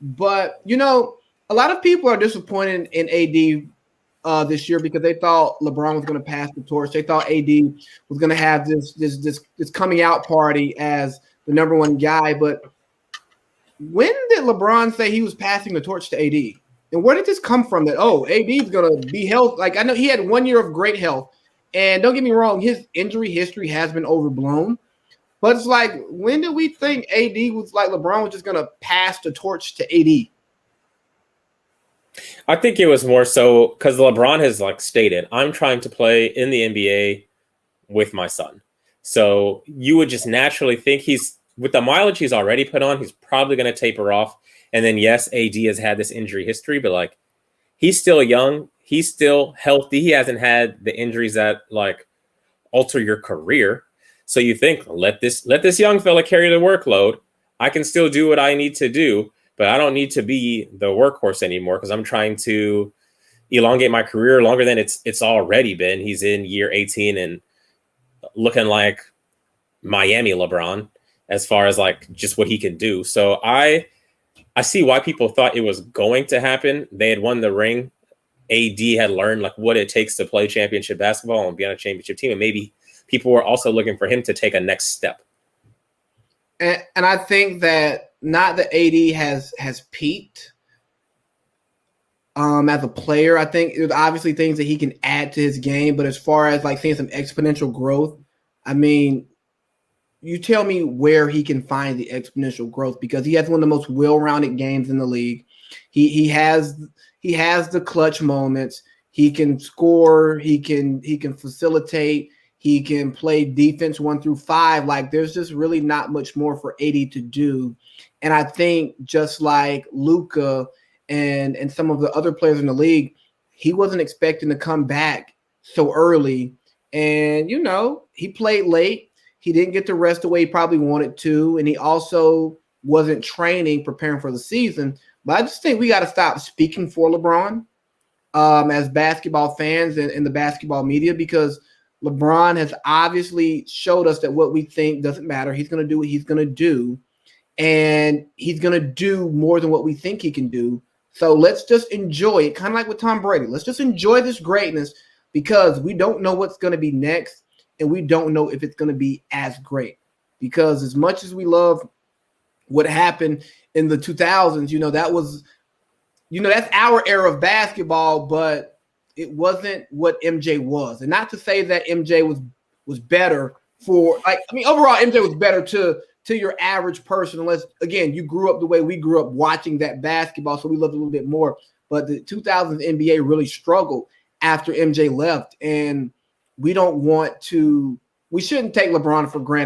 But a lot of people are disappointed in AD this year because they thought LeBron was going to pass the torch. They thought AD was going to have this coming out party as the number one guy. But when did LeBron say he was passing the torch to AD? And where did this come from? That AD is going to be healthy. Like I know he had 1 year of great health, and don't get me wrong, his injury history has been overblown. But it's like, when did we think AD was like LeBron was just going to pass the torch to AD? I think it was more so because LeBron has like stated, I'm trying to play in the NBA with my son. So you would just naturally think he's with the mileage he's already put on, he's probably going to taper off. And then yes, AD has had this injury history, but like he's still young, he's still healthy. He hasn't had the injuries that like alter your career. So you think let this young fella carry the workload. I can still do what I need to do, but I don't need to be the workhorse anymore because I'm trying to elongate my career longer than it's already been. He's in year 18 and looking like Miami LeBron as far as like just what he can do. So I see why people thought it was going to happen. They had won the ring. AD had learned like what it takes to play championship basketball and be on a championship team. And maybe people were also looking for him to take a next step. And I think that not that AD has peaked as a player. I think there's obviously things that he can add to his game, but as far as like seeing some exponential growth, I mean, you tell me where he can find the exponential growth, because he has one of the most well-rounded games in the league. He has the clutch moments. He can score. He can facilitate. He can play defense 1 through 5. Like, there's just really not much more for AD to do. And I think just like Luka and some of the other players in the league, he wasn't expecting to come back so early. And, he played late. He didn't get the rest the way he probably wanted to. And he also wasn't training, preparing for the season. But I just think we got to stop speaking for LeBron as basketball fans and the basketball media, because LeBron has obviously showed us that what we think doesn't matter. He's going to do what he's going to do, and he's going to do more than what we think he can do. So let's just enjoy it, kind of like with Tom Brady. Let's just enjoy this greatness, because we don't know what's going to be next, and we don't know if it's going to be as great. Because as much as we love what happened in the 2000s, that was, that's our era of basketball, but it wasn't what MJ was. And not to say that MJ was better overall MJ was better to your average person, unless, again, you grew up the way we grew up watching that basketball, so we loved it a little bit more. But the 2000s NBA really struggled after MJ left, and we shouldn't take LeBron for granted.